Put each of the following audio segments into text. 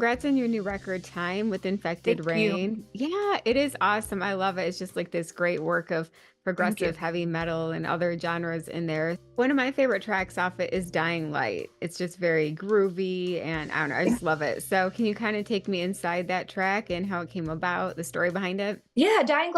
congrats on your new record, Time with Infected Thank you. Rain. Yeah, it is awesome. I love it. It's just like this great work of Thank you. progressive heavy metal and other genres in there. One of my favorite tracks off it is Dying Light. It's just very groovy and I don't know, I just love it. So, can you kind of take me inside that track and how it came about, the story behind it? Yeah, Dying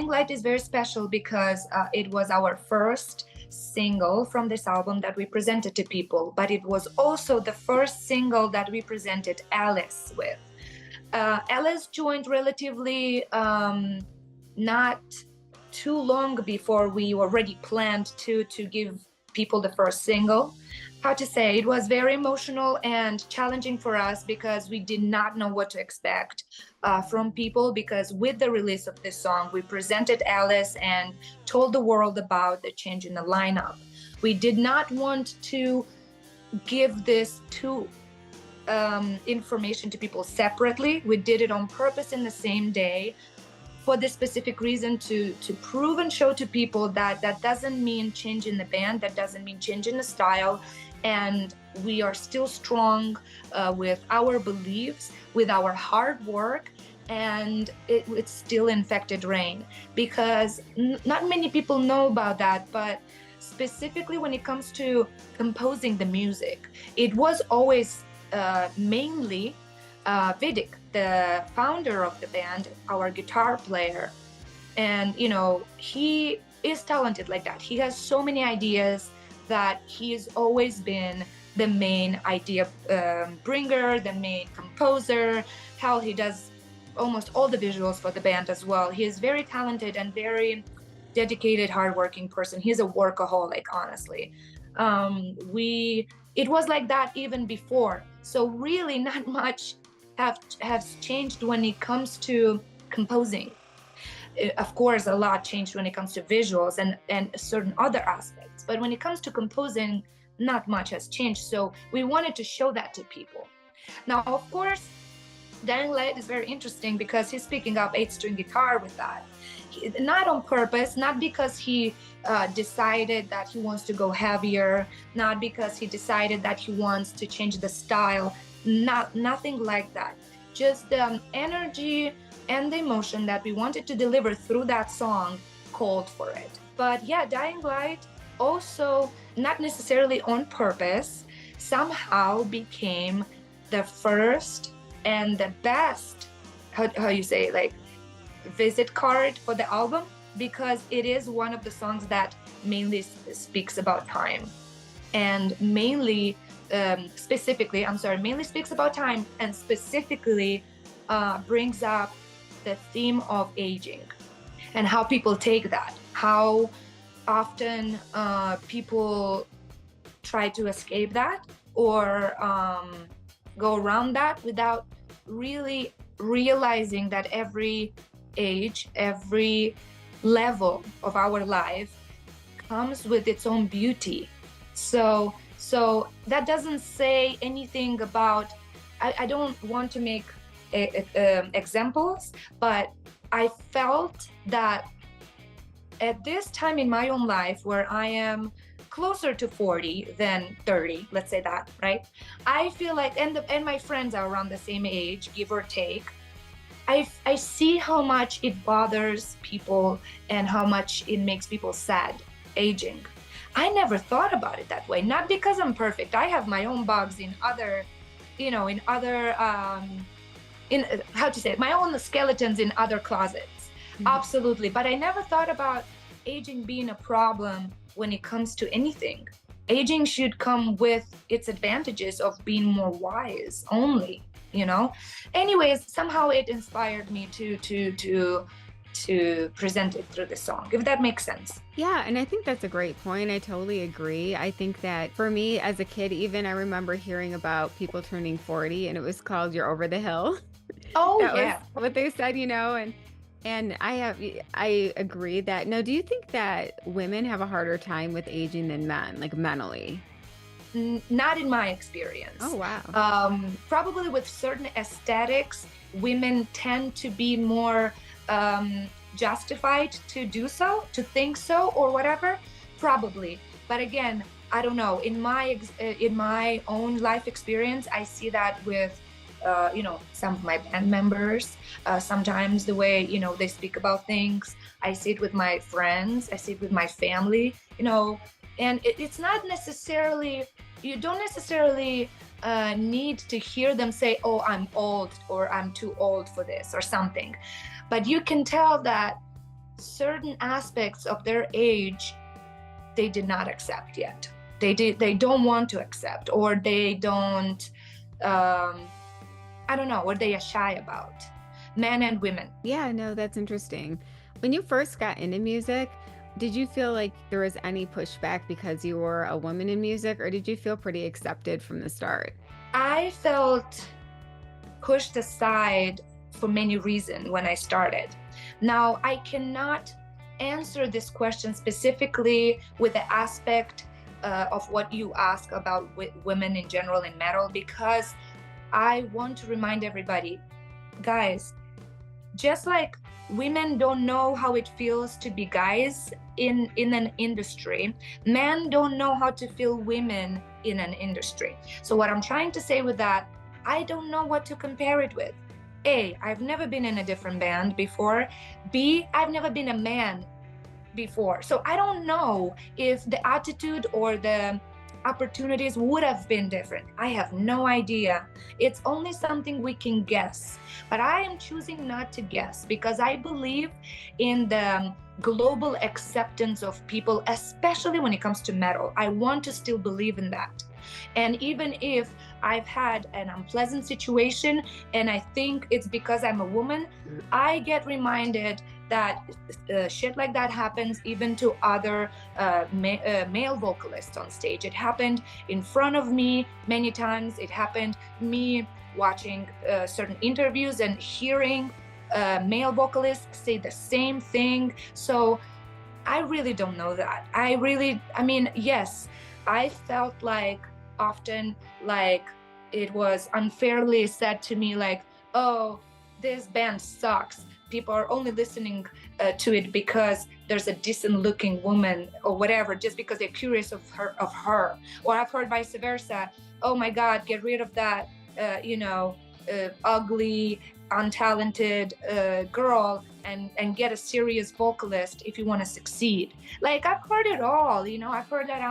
Light is very special because it was our first single from this album that we presented to people, but it was also the first single that we presented Alice with. Alice joined relatively not too long before we already planned to give people the first single. How to say, it was very emotional and challenging for us because we did not know what to expect from people, because with the release of this song we presented Alice and told the world about the change in the lineup. We did not want to give this to information to people separately. We did it on purpose in the same day for this specific reason, to prove and show to people that that doesn't mean changing the band, that doesn't mean changing the style, and we are still strong with our beliefs, with our hard work, and it's still Infected Rain, because not many people know about that, but specifically when it comes to composing the music, it was always mainly Vidic, the founder of the band, our guitar player. And you know, he is talented like that. He has so many ideas that he has always been the main idea bringer, the main composer. Hell, he does almost all the visuals for the band as well. He is very talented and very dedicated, hardworking person. He's a workaholic, honestly. It was like that even before. So really not much has changed when it comes to composing. Of course, a lot changed when it comes to visuals and certain other aspects. But when it comes to composing, not much has changed. So we wanted to show that to people. Now, of course, Dying Light is very interesting because he's picking up 8-string guitar with that. Not on purpose, not because he decided that he wants to go heavier, not because he decided that he wants to change the style, nothing like that. Just the energy and the emotion that we wanted to deliver through that song called for it. But yeah, Dying Light also, not necessarily on purpose, somehow became the first and the best, how you say, like, visit card for the album, because it is one of the songs that mainly speaks about time, and mainly speaks about time, and specifically brings up the theme of aging and how people take that, how often people try to escape that or go around that without really realizing that every age, every level of our life comes with its own beauty. So that doesn't say anything about, I don't want to make examples, but I felt that at this time in my own life, where I am closer to 40 than 30, let's say that, right? I feel like, and my friends are around the same age, give or take. I see how much it bothers people and how much it makes people sad, aging. I never thought about it that way, not because I'm perfect. I have my own bugs in other, in other, how to say it, my own skeletons in other closets. Mm-hmm. Absolutely. But I never thought about aging being a problem when it comes to anything. Aging should come with its advantages of being more wise only. Anyways, somehow it inspired me to present it through the song, if that makes sense. Yeah, and I think that's a great point. I totally agree. I think that for me as a kid, even I remember hearing about people turning 40 and it was called You're Over the Hill. Oh, that yeah. was what they said, and I agree that. Now, do you think that women have a harder time with aging than men, like mentally? Not in my experience. Oh, wow. Probably with certain aesthetics, women tend to be more justified to do so, to think so, or whatever. Probably, but again, I don't know. In my own life experience, I see that with some of my band members. Sometimes the way, they speak about things. I see it with my friends. I see it with my family, and it's not necessarily, you don't necessarily need to hear them say, oh, I'm old, or I'm too old for this or something. But you can tell that certain aspects of their age, they did not accept yet. They don't want to accept, or they don't, I don't know, or they are shy about, men and women. Yeah, no, that's interesting. When you first got into music, did you feel like there was any pushback because you were a woman in music, or did you feel pretty accepted from the start? I felt pushed aside for many reasons when I started. Now, I cannot answer this question specifically with the aspect of what you ask about women in general in metal, because I want to remind everybody, guys, just like women don't know how it feels to be guys in an industry, men don't know how to feel women in an industry. So what I'm trying to say with that, I don't know what to compare it with. A, I've never been in a different band before. B, I've never been a man before. So I don't know if the attitude or the opportunities would have been different. I have no idea. It's only something we can guess. But I am choosing not to guess, because I believe in the global acceptance of people, especially when it comes to metal. I want to still believe in that. And even if I've had an unpleasant situation and I think it's because I'm a woman, I get reminded that shit like that happens even to other male vocalists on stage. It happened in front of me many times. It happened me watching certain interviews and hearing male vocalists say the same thing. So I really don't know that. I mean, yes, I felt like often like it was unfairly said to me, like, oh, this band sucks. People are only listening to it because there's a decent looking woman or whatever, just because they're curious of her. Or I've heard vice versa. Oh my God, get rid of that, ugly, untalented girl and get a serious vocalist if you want to succeed. Like, I've heard it all. I've heard that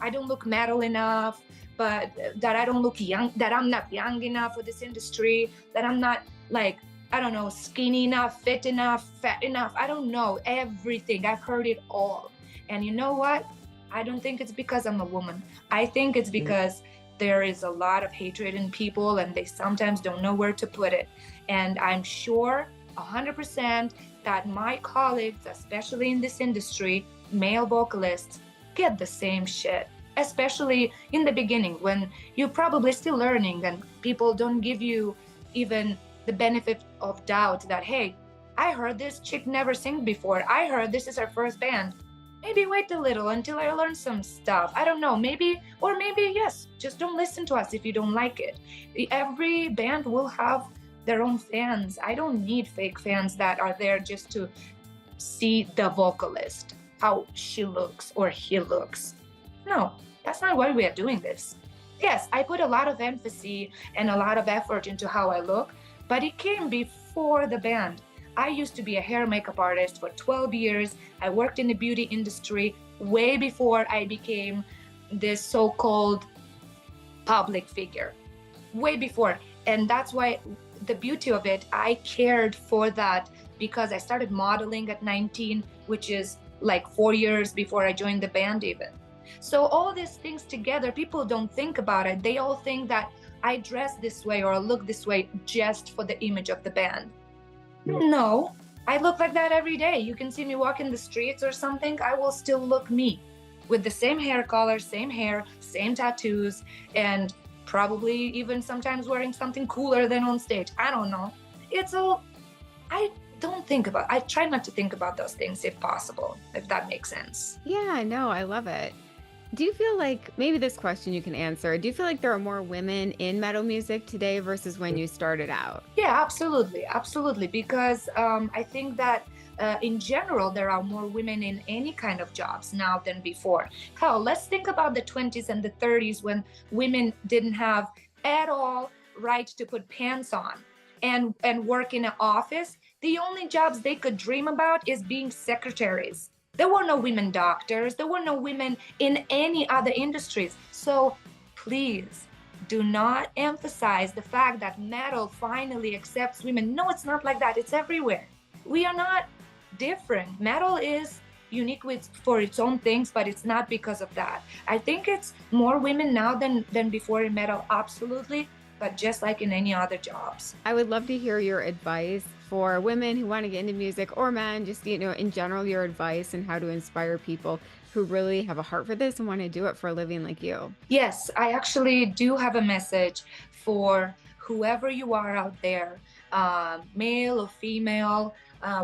I don't look metal enough, but that I don't look young, that I'm not young enough for this industry, that I'm not, like, I don't know, skinny enough, fit enough, fat enough. I don't know, everything. I've heard it all. And you know what? I don't think it's because I'm a woman. I think it's because there is a lot of hatred in people and they sometimes don't know where to put it. And I'm sure 100% that my colleagues, especially in this industry, male vocalists, get the same shit. Especially in the beginning when you're probably still learning and people don't give you even the benefit of doubt that, hey, I heard this chick never sing before. I heard this is her first band. Maybe wait a little until I learn some stuff. I don't know, maybe yes, just don't listen to us if you don't like it. Every band will have their own fans. I don't need fake fans that are there just to see the vocalist, how she looks or he looks. No, that's not why we are doing this. Yes, I put a lot of emphasis and a lot of effort into how I look, but it came before the band. I used to be a hair and makeup artist for 12 years. I worked in the beauty industry way before I became this so-called public figure, way before. And that's why the beauty of it, I cared for that, because I started modeling at 19, which is like 4 years before I joined the band even. So all these things together, people don't think about it. They all think that I dress this way or look this way just for the image of the band. No, I look like that every day. You can see me walk in the streets or something, I will still look me, with the same hair color, same hair, same tattoos, and probably even sometimes wearing something cooler than on stage. I don't know. It's all, I try not to think about those things if possible, if that makes sense. Yeah, no, I love it. Do you feel like, maybe this question you can answer, do you feel like there are more women in metal music today versus when you started out? Yeah, absolutely. Because I think that in general, there are more women in any kind of jobs now than before. Hell, let's think about the 20s and the 30s when women didn't have at all right to put pants on and work in an office. The only jobs they could dream about is being secretaries. There were no women doctors, there were no women in any other industries. So please do not emphasize the fact that metal finally accepts women. No, it's not like that. It's everywhere. We are not different. Metal is unique for its own things, but it's not because of that. I think it's more women now than before in metal, absolutely, but just like in any other jobs. I would love to hear your advice for women who want to get into music, or men, just, in general, your advice and how to inspire people who really have a heart for this and want to do it for a living like you. Yes, I actually do have a message for whoever you are out there, male or female,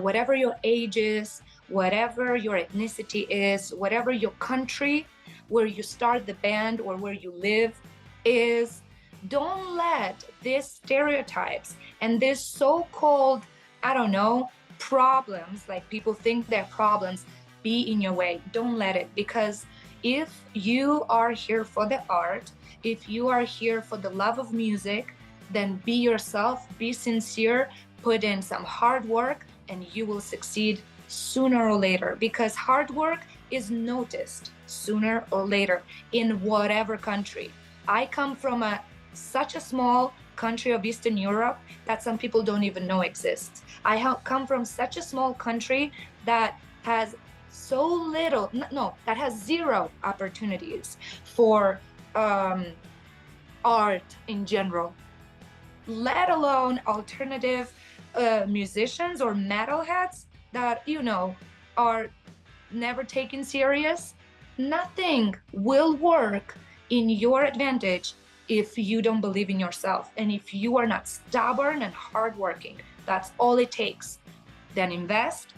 whatever your age is, whatever your ethnicity is, whatever your country, where you start the band or where you live is. Don't let these stereotypes and this so-called, I don't know, problems, like people think they're problems, be in your way. Don't let it, because if you are here for the art, if you are here for the love of music, then be yourself, be sincere, put in some hard work, and you will succeed sooner or later, because hard work is noticed sooner or later in whatever country. I come from such a small country of Eastern Europe that some people don't even know exists. I come from such a small country that has so little, no, that has zero opportunities for art in general, let alone alternative musicians or metalheads that, are never taken serious. Nothing will work in your advantage if you don't believe in yourself and if you are not stubborn and hardworking. That's all it takes. Then invest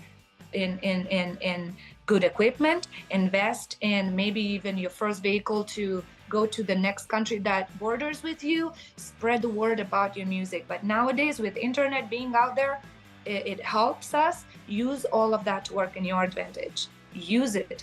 in good equipment, invest in maybe even your first vehicle to go to the next country that borders with you, spread the word about your music. But nowadays, with internet being out there, it helps us. Use all of that to work in your advantage. Use it.